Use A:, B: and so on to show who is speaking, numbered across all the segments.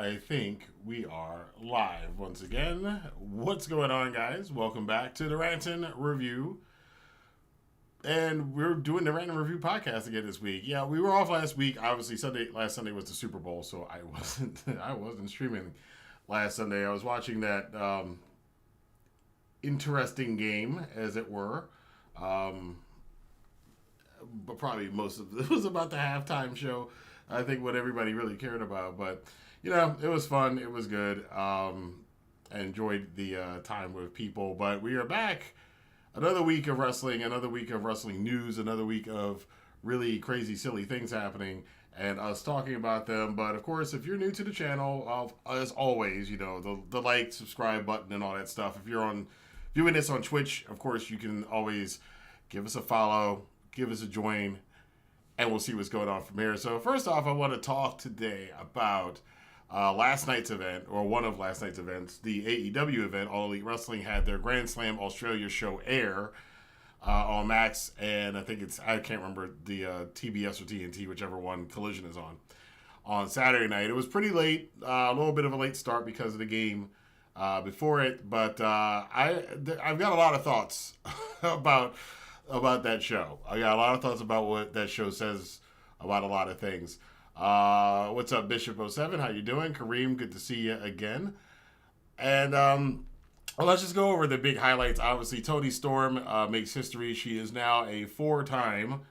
A: I think we are live once again. What's going on, guys? Welcome back to the Rantin review. And we're doing the Random Review podcast again this week. Yeah, we were off last week. Obviously, last Sunday was the Super Bowl, so I wasn't streaming last Sunday. I was watching that interesting game, as it were. But probably most of it was about the halftime show. I think what everybody really cared about. But, it was fun. It was good. I enjoyed the time with people. But we are back. Another week of wrestling, another week of wrestling news, another week of really crazy, silly things happening, and us talking about them. But, of course, if you're new to the channel, as always, the like, subscribe button and all that stuff. If you're viewing this on Twitch, of course, you can always give us a follow, give us a join, and we'll see what's going on from here. So first off, I want to talk today about last night's event, or one of last night's events, the AEW event. All Elite Wrestling had their Grand Slam Australia show air on Max, and I can't remember the TBS or TNT, whichever one Collision is on Saturday night. It was pretty late, a little bit of a late start because of the game before it, but I've got a lot of thoughts about that show. I got a lot of thoughts about what that show says about a lot of things. What's up, Bishop07? How you doing? Kareem, good to see you again. And let's just go over the big highlights. Obviously, Toni Storm makes history. She is now a 4-time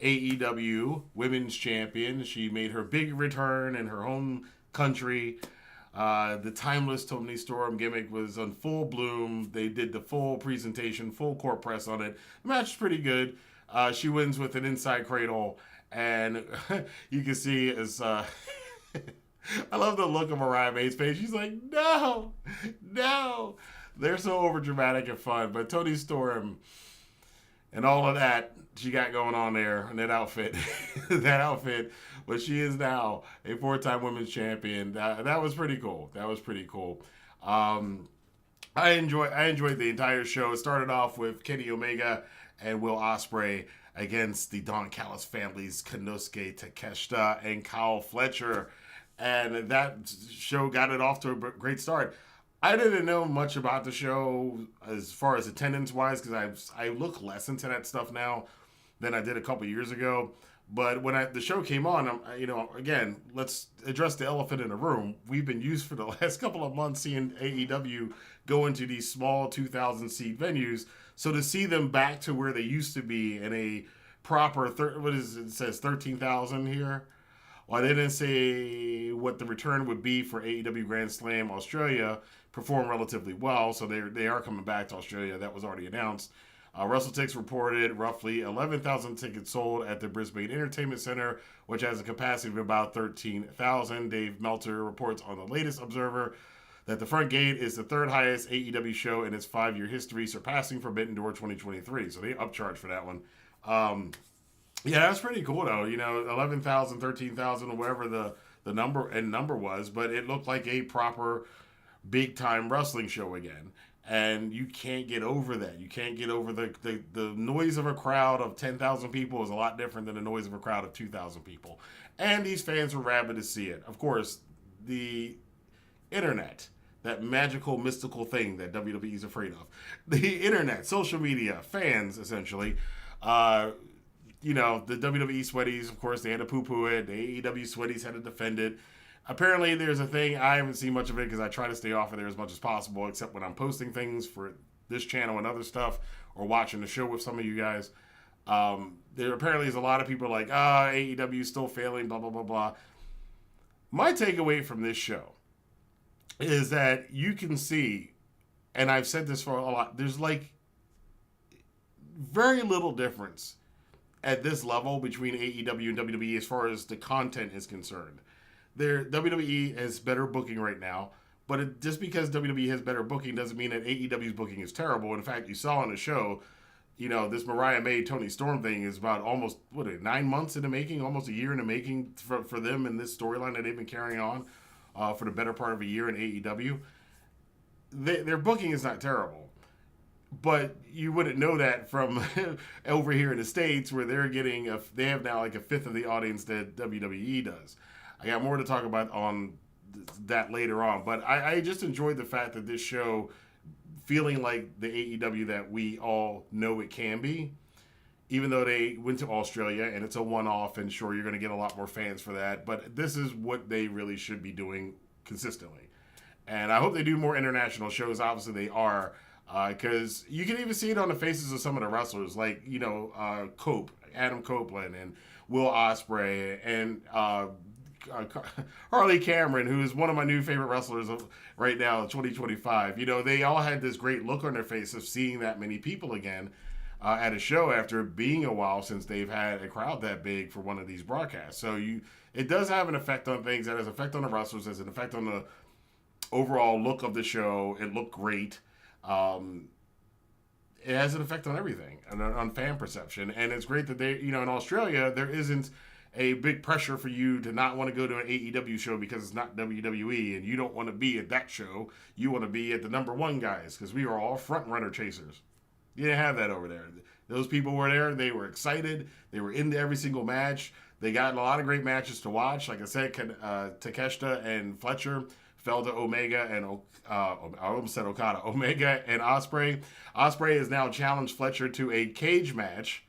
A: AEW Women's Champion. She made her big return in her home country. The timeless Toni Storm gimmick was on full bloom. They did the full presentation, full court press on it. The match is pretty good. She wins with an inside cradle, and you can see as I love the look of Mariah May's face. She's like, no. They're so over dramatic and fun, but Toni Storm and all of that she got going on there in that outfit, but she is now a 4-time women's champion. That was pretty cool. I enjoyed the entire show. It started off with Kenny Omega and Will Ospreay against the Don Callis families, Konosuke Takeshita and Kyle Fletcher, and that show got it off to a great start. I didn't know much about the show as far as attendance-wise, because I look less into that stuff now than I did a couple years ago. But when the show came on, again, let's address the elephant in the room. We've been used for the last couple of months seeing AEW go into these small 2,000-seat venues. So to see them back to where they used to be in a proper, it says 13,000 here? Well, they didn't say what the return would be for AEW Grand Slam Australia. Performed relatively well, so they are coming back to Australia. That was already announced. WrestleTix reported roughly 11,000 tickets sold at the Brisbane Entertainment Center, which has a capacity of about 13,000. Dave Meltzer reports on the latest Observer that the Front Gate is the third highest AEW show in its 5-year history, surpassing Forbidden Door 2023. So they upcharged for that one. Yeah, that's pretty cool, though. 11,000, 13,000, or whatever the number was, but it looked like a proper big-time wrestling show again. And you can't get over that. You can't get over the noise of a crowd of 10,000 people is a lot different than the noise of a crowd of 2,000 people. And these fans were rabid to see it. Of course, the internet, that magical, mystical thing that WWE is afraid of. The internet, social media, fans, essentially. The WWE sweaties, of course, they had to poo-poo it. The AEW sweaties had to defend it. Apparently, there's a thing. I haven't seen much of it because I try to stay off of there as much as possible, except when I'm posting things for this channel and other stuff, or watching the show with some of you guys. There apparently is a lot of people like, AEW is still failing, blah, blah, blah, blah. My takeaway from this show is that you can see, and I've said this for a lot, there's like very little difference at this level between AEW and WWE as far as the content is concerned. WWE has better booking right now, but just because WWE has better booking doesn't mean that AEW's booking is terrible. In fact, you saw on the show, this Mariah May, Toni Storm thing is about almost, 9 months in the making, almost a year in the making for them in this storyline that they've been carrying on for the better part of a year in AEW. Their booking is not terrible. But you wouldn't know that from over here in the States, where they have now like a fifth of the audience that WWE does. I got more to talk about on that later on. But I just enjoyed the fact that this show, feeling like the AEW that we all know it can be, even though they went to Australia and it's a one-off, and sure, you're going to get a lot more fans for that, but this is what they really should be doing consistently. And I hope they do more international shows. Obviously, they are, because you can even see it on the faces of some of the wrestlers, like, Adam Copeland and Will Ospreay and Harley Cameron, who is one of my new favorite wrestlers of right now, 2025. They all had this great look on their face of seeing that many people again at a show after being a while since they've had a crowd that big for one of these broadcasts. So it does have an effect on things. That has an effect on the wrestlers. Has an effect on the overall look of the show. It looked great. It has an effect on everything and on fan perception. And it's great that they, in Australia, there isn't a big pressure for you to not want to go to an AEW show because it's not WWE, and you don't want to be at that show. You want to be at the number one guys, because we are all front runner chasers. You didn't have that over there. Those people were there. They were excited. They were into every single match. They got a lot of great matches to watch. Like I said, Takeshita and Fletcher fell to Omega and I almost said Okada. Omega and Ospreay. Ospreay has now challenged Fletcher to a cage match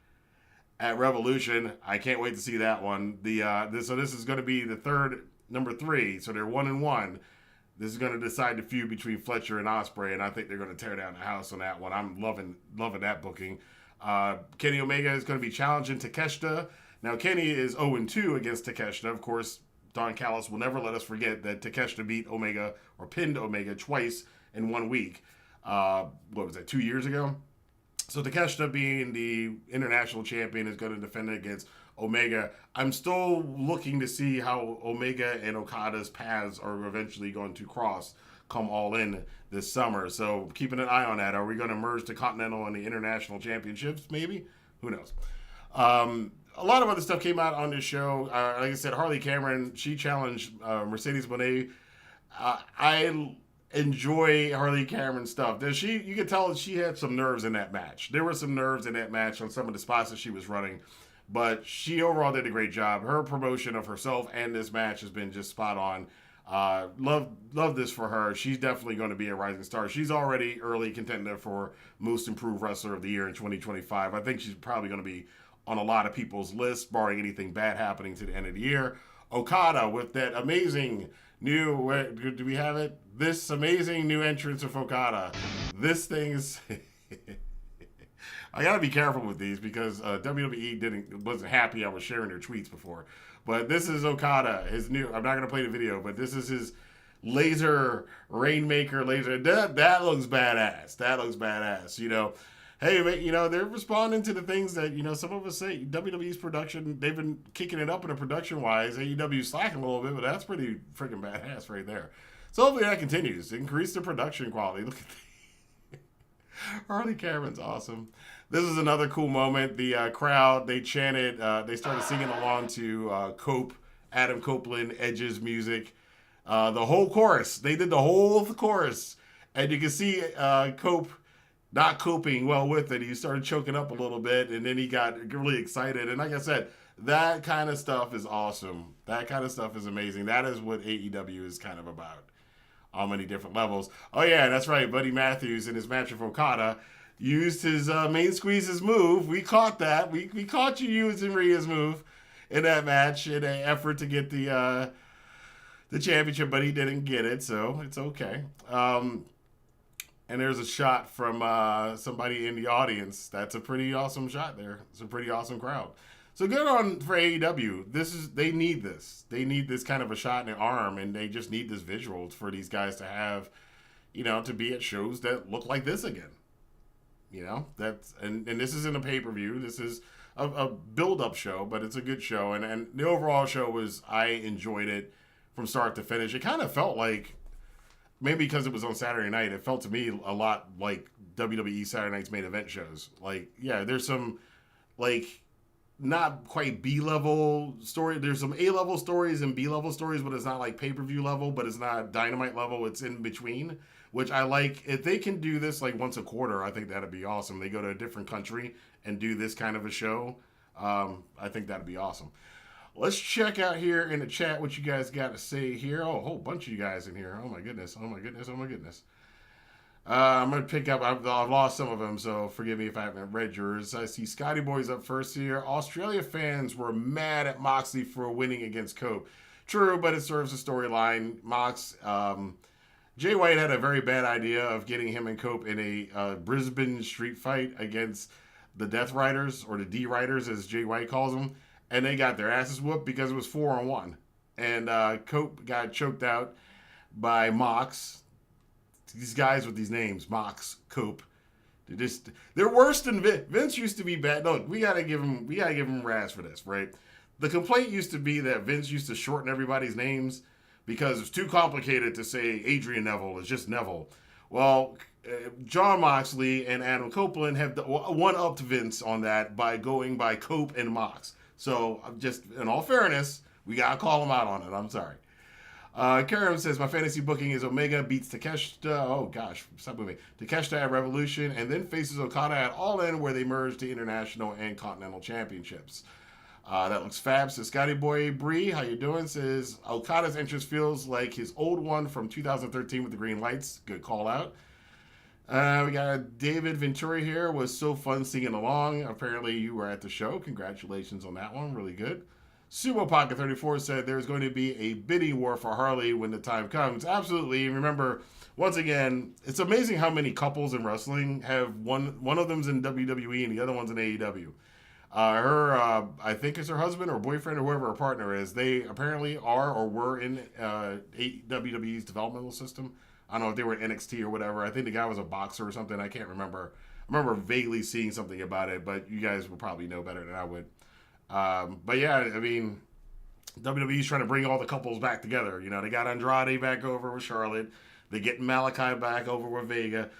A: at Revolution. I can't wait to see that one. So this is going to be the third, number 3. So they're 1-1. This is going to decide the feud between Fletcher and Ospreay, and I think they're going to tear down the house on that one. I'm loving that booking. Kenny Omega is going to be challenging Takeshita. Now, Kenny is 0-2 against Takeshita. Of course, Don Callis will never let us forget that Takeshita beat Omega, or pinned Omega, twice in 1 week. What was that, 2 years ago? So Takeshita, being the international champion, is going to defend it against Omega. I'm still looking to see how Omega and Okada's paths are eventually going to cross come All In this summer. So keeping an eye on that. Are we going to merge the Continental and the International Championships? Maybe. Who knows? A lot of other stuff came out on this show. Like I said, Harley Cameron, she challenged Mercedes Moné. I enjoy Harley Cameron stuff. You could tell she had some nerves in that match. There were some nerves in that match on some of the spots that she was running, but she overall did a great job. Her promotion of herself and this match has been just spot on. Love this for her. She's definitely going to be a rising star. She's already early contender for Most Improved Wrestler of the Year in 2025. I think she's probably going to be on a lot of people's lists, barring anything bad happening to the end of the year. Okada with that amazing new, do we have it? This amazing new entrance of Okada. This thing is... I gotta be careful with these because WWE wasn't happy I was sharing their tweets before. But this is Okada, his new... I'm not gonna play the video, but this is his laser Rainmaker laser. That looks badass. That looks badass. Hey, they're responding to the things that, some of us say. WWE's production, they've been kicking it up in a production-wise. AEW's slacking a little bit, but that's pretty freaking badass right there. So hopefully that continues. Increase the production quality. Look at Harley Cameron's awesome. This is another cool moment. The crowd, they chanted, they started singing along to Adam Copeland, Edge's music. The whole chorus. They did the whole chorus. And you can see Cope not coping well with it. He started choking up a little bit, and then he got really excited. And like I said, that kind of stuff is awesome. That kind of stuff is amazing. That is what AEW is kind of about on many different levels. Oh, yeah, that's right. Buddy Matthews in his match with Okada used his main squeeze's move. We caught that. We caught you using Rhea's move in that match in an effort to get the championship, but he didn't get it, so it's okay. And there's a shot from somebody in the audience. That's a pretty awesome shot there. It's a pretty awesome crowd. So good on for AEW. They need this. They need this kind of a shot in the arm, and they just need this visuals for these guys to have, to be at shows that look like this again. That's and this isn't a pay-per-view. This is a build-up show, but it's a good show. And the overall show I enjoyed it from start to finish. It kind of felt like, maybe because it was on Saturday night, it felt to me a lot like WWE Saturday Night's main event shows. Like, yeah, there's some, not quite B-level story. There's some A-level stories and B-level stories, but it's not like pay-per-view level, but it's not Dynamite level. It's in between, which I like. If they can do this once a quarter, I think that'd be awesome. They go to a different country and do this kind of a show. I think that'd be awesome. Let's check out here in the chat what you guys got to say here. Oh, a whole bunch of you guys in here. Oh my goodness. Oh my goodness. Oh my goodness. I'm going to pick up, I've lost some of them, so forgive me if I haven't read yours. I see Scotty Boy's up first here. Australia fans were mad at Moxley for winning against Cope. True, but it serves a storyline. Jay White had a very bad idea of getting him and Cope in a Brisbane street fight against the Death Riders, or the D Riders as Jay White calls them, and they got their asses whooped because it was 4-on-1. And Cope got choked out by Mox. These guys with these names, Mox, Cope, they're worse than Vince. Vince used to be bad. No, we gotta give him razz for this, right? The complaint used to be that Vince used to shorten everybody's names because it's too complicated to say Adrian Neville. It's just Neville. Well, John Moxley and Adam Copeland have one-upped Vince on that by going by Cope and Mox. So, just in all fairness, we gotta call him out on it. I'm sorry. Karim says, my fantasy booking is Omega beats Takeshita. Oh, gosh. Stop moving. Takeshita at Revolution and then faces Okada at All In, where they merge the International and Continental Championships. That looks fab. Says Scotty Boy Bree, how you doing? Says, Okada's entrance feels like his old one from 2013 with the green lights. Good call out. We got David Venturi here. Was so fun singing along. Apparently you were at the show. Congratulations on that one. Really good. Sumo Pocket 34 said there's going to be a bidding war for Harley when the time comes. Absolutely. Remember, once again, it's amazing how many couples in wrestling have one of them's in WWE and the other one's in AEW. I think it's her husband or boyfriend or whoever her partner is. They apparently are or were in WWE's developmental system. I don't know if they were in NXT or whatever. I think the guy was a boxer or something. I can't remember. I remember vaguely seeing something about it, but you guys will probably know better than I would. But yeah, I mean, WWE's trying to bring all the couples back together. You know, they got Andrade back over with Charlotte. They get Malachi back over with Vega.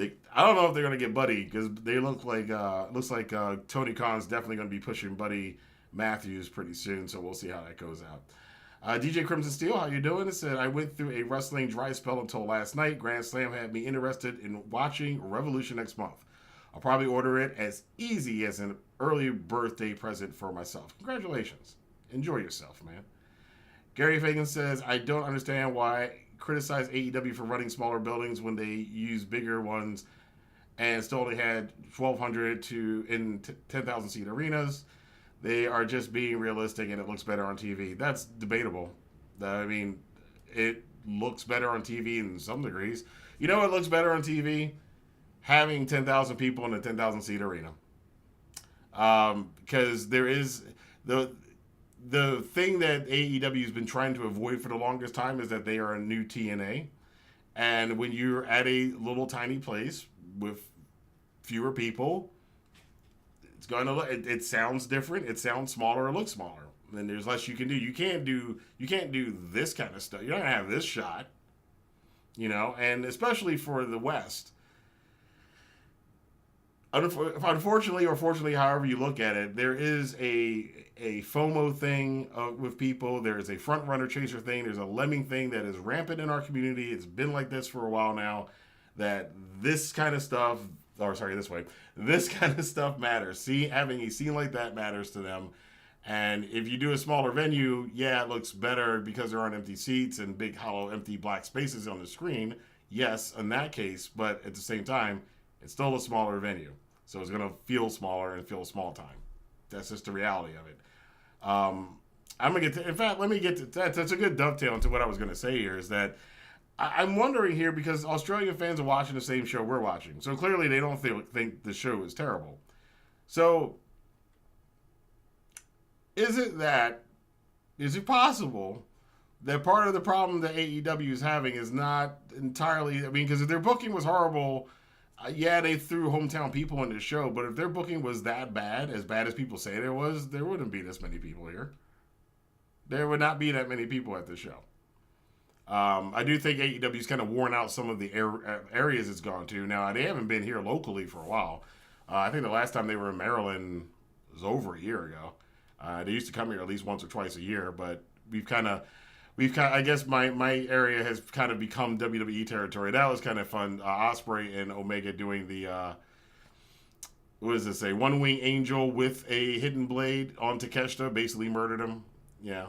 A: I don't know if they're going to get Buddy because they looks like Tony Khan's definitely going to be pushing Buddy Matthews pretty soon. So we'll see how that goes out. DJ Crimson Steel, how you doing? It said, I went through a wrestling dry spell until last night. Grand Slam had me interested in watching Revolution next month. I'll probably order it as easy as an early birthday present for myself. Congratulations. Enjoy yourself, man. Gary Fagan says, I don't understand why criticize AEW for running smaller buildings when they use bigger ones and still only had 1,200 in 10,000 seat arenas. They are just being realistic and it looks better on TV. That's debatable. I mean, it looks better on TV in some degrees. You know what looks better on TV? Having 10,000 people in a 10,000 seat arena. Because there is the thing that AEW has been trying to avoid for the longest time is that they are a new TNA. And when you're at a little tiny place with fewer people, it's going to it sounds different. It sounds smaller. It looks smaller. And there's less you can do. You can't do this kind of stuff. You're not going to have this shot. You know, and especially for the West. Unfortunately, or fortunately, however you look at it, there is a FOMO thing with people. There is a front runner chaser thing. There's a lemming thing that is rampant in our community. It's been like this for a while now. That this kind of stuff, this kind of stuff matters. Having a scene like that matters to them. And if you do a smaller venue, yeah, it looks better because there aren't empty seats and big hollow empty black spaces on the screen. Yes, in that case, but at the same time, it's still a smaller venue. So it's going to feel smaller and feel small time. That's just the reality of it. I'm going to get to, in fact, let me get to that. That's a good dovetail into what I was going to say here is that I'm wondering here because Australian fans are watching the same show we're watching. So clearly they don't think the show is terrible. So is it possible that part of the problem that AEW is having is not entirely, I mean, because if their booking was horrible, yeah, they threw hometown people in the show, but if their booking was that bad as people say there was, there wouldn't be this many people here. There would not be that many people at the show. I do think AEW's kind of worn out some of the areas it's gone to. Now, they haven't been here locally for a while. I think the last time they were in Maryland was over a year ago. They used to come here at least once or twice a year, but I guess my area has kind of become WWE territory. That was kind of fun. Ospreay and Omega doing the, what does it say? One Wing Angel with a hidden blade on Takeshita, basically murdered him. Yeah.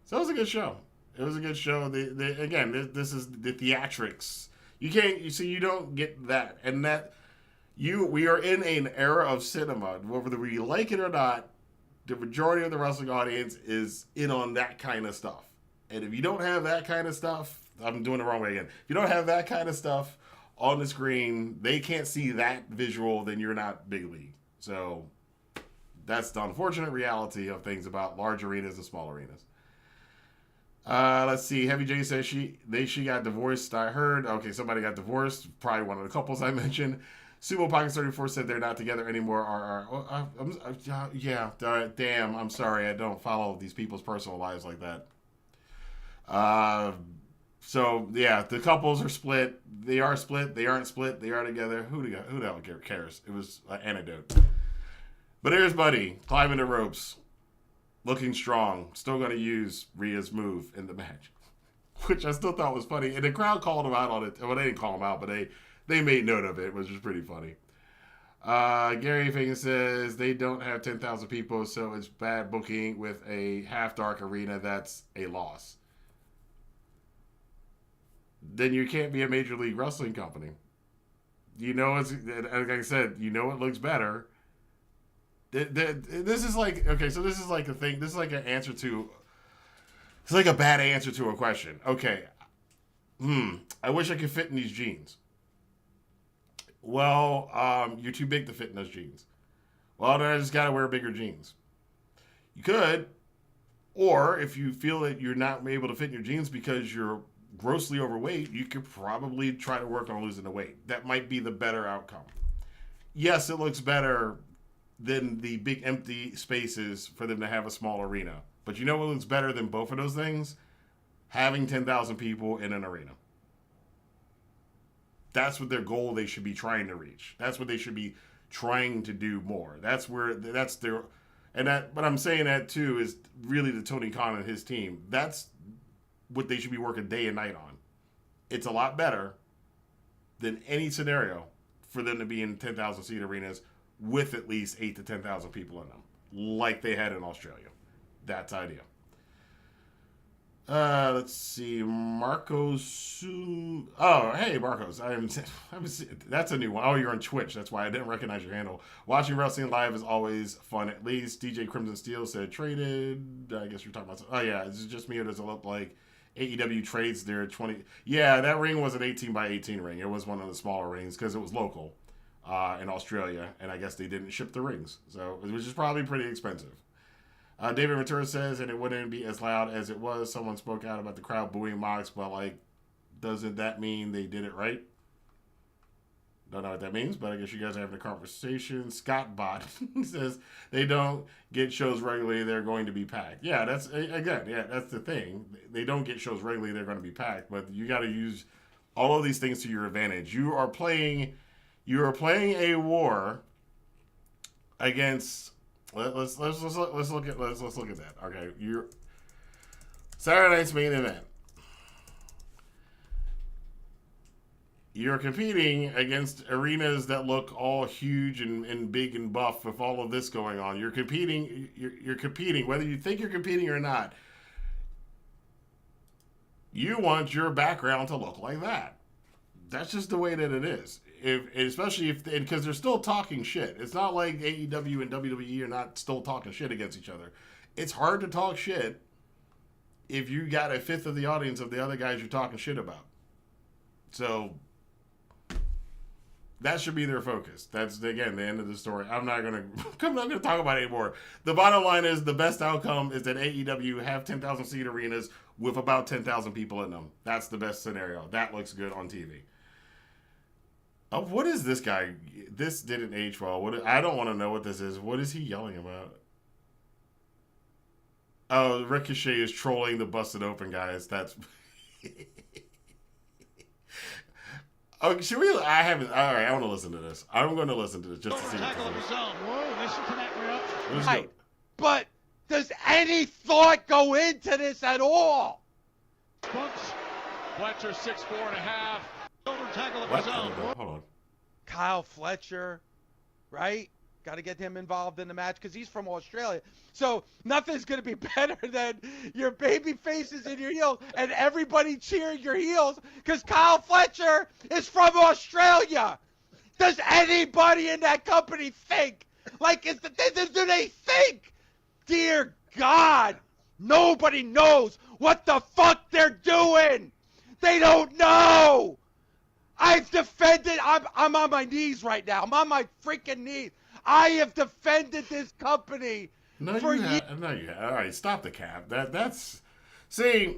A: So it was a good show. It was a good show. Again, this is the theatrics. You don't get that. And we are in an era of cinema, whether we like it or not, the majority of the wrestling audience is in on that kind of stuff. And if you don't have that kind of stuff, I'm doing it the wrong way again. If you don't have that kind of stuff on the screen, they can't see that visual, then you're not big league. So that's the unfortunate reality of things about large arenas and small arenas. Let's see. Heavy J says she got divorced. I heard. Okay, somebody got divorced. Probably one of the couples I mentioned. Sumo Pockets 34 said they're not together anymore. Yeah. Damn. I'm sorry. I don't follow these people's personal lives like that. So yeah, the couples are split. They are split. They aren't split. They are together. Who the hell cares? It was an anecdote. But here's Buddy climbing the ropes, looking strong. Still going to use Rhea's move in the match, which I still thought was funny. And the crowd called him out on it. Well, they didn't call him out, but they made note of it, which was pretty funny. Gary Fagan says they don't have 10,000 people, so it's bad booking with a half-dark arena. That's a loss. Then you can't be a Major League Wrestling company. Like I said, it looks better. This is like, okay, so this is like a thing. This is like an answer to, it's like a bad answer to a question. Okay. I wish I could fit in these jeans. Well, you're too big to fit in those jeans. Well, then I just got to wear bigger jeans. You could, or if you feel that you're not able to fit in your jeans because you're grossly overweight, you could probably try to work on losing the weight. That might be the better outcome. Yes, it looks better than the big empty spaces for them to have a small arena. But you know what looks better than both of those things? Having 10,000 people in an arena. That's what their goal they should be trying to reach. That's what they should be trying to do more. But I'm saying that too is really to Tony Khan and his team. That's what they should be working day and night on. It's a lot better than any scenario for them to be in 10,000 seat arenas with at least 8,000 to 10,000 people in them, like they had in Australia. That's ideal. Let's see, Marcos. Oh, hey, Marcos. That's a new one. Oh, you're on Twitch. That's why I didn't recognize your handle. Watching wrestling live is always fun. At least DJ Crimson Steel said traded. I guess you're talking about. Oh yeah, is it just me or does it look like AEW trades their 20? Yeah, that ring was an 18 by 18 ring. It was one of the smaller rings because it was local in Australia, and I guess they didn't ship the rings, so which is probably pretty expensive. David Ventura says, and it wouldn't be as loud as it was. Someone spoke out about the crowd booing Mox, but doesn't that mean they did it right? Don't know what that means, but I guess you guys are having a conversation. Scott Bot says they don't get shows regularly, they're going to be packed. Yeah, that's the thing. They don't get shows regularly, they're going to be packed, but you got to use all of these things to your advantage. You are playing a war against. Let's look at that. Okay, Saturday night's main event. You're competing against arenas that look all huge and big and buff with all of this going on. You're competing. You're competing, whether you think you're competing or not. You want your background to look like that. That's just the way that it is. Especially because they're still talking shit. It's not like AEW and WWE are not still talking shit against each other. It's hard to talk shit if you got a fifth of the audience of the other guys you're talking shit about. So that should be their focus. That's, again, the end of the story. I'm not gonna talk about it anymore. The bottom line is the best outcome is that AEW have 10,000 seat arenas with about 10,000 people in them. That's the best scenario. That looks good on TV. Oh, what is this guy? This didn't age well. I don't want to know what this is. What is he yelling about? Oh, Ricochet is trolling the Busted Open guys. That's. Oh, should we? I haven't. All right, I want to listen to this. I'm going to listen to this just to see what this is.
B: Whoa, listen to that reaction.
C: Right, but does any thought go into this at all?
B: Bunks. Fletcher 6'4.5". Shoulder tackle of his own.
A: Hold on.
C: Kyle Fletcher, right? Got to get him involved in the match because he's from Australia. So nothing's going to be better than your baby faces and your heels and everybody cheering your heels because Kyle Fletcher is from Australia. Does anybody in that company think? Like, do they think? Dear God, nobody knows what the fuck they're doing. They don't know. I've defended. I'm on my knees right now. I'm on my freaking knees. I have defended this company for years.
A: No, you have. All right, stop the cap. That's see,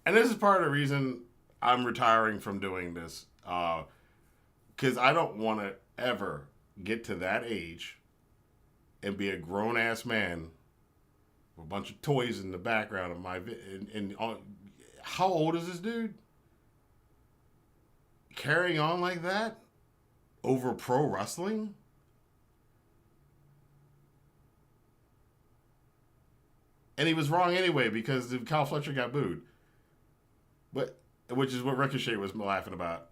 A: and this is part of the reason I'm retiring from doing this, because I don't want to ever get to that age and be a grown ass man with a bunch of toys in the background of my how old is this dude? Carrying on like that over pro wrestling? And he was wrong anyway because Kyle Fletcher got booed. But which is what Ricochet was laughing about.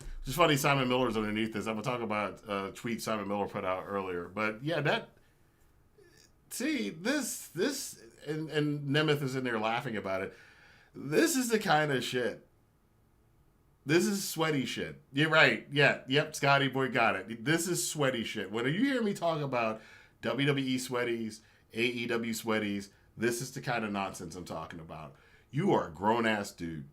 A: It's just funny Simon Miller's underneath this. I'm going to talk about a tweet Simon Miller put out earlier. But yeah, this and Nemeth is in there laughing about it. This is the kind of shit. This is sweaty shit. You're right. Yeah. Yep. Scotty boy got it. This is sweaty shit. When you hear me talk about WWE sweaties, AEW sweaties, this is the kind of nonsense I'm talking about. You are a grown ass dude.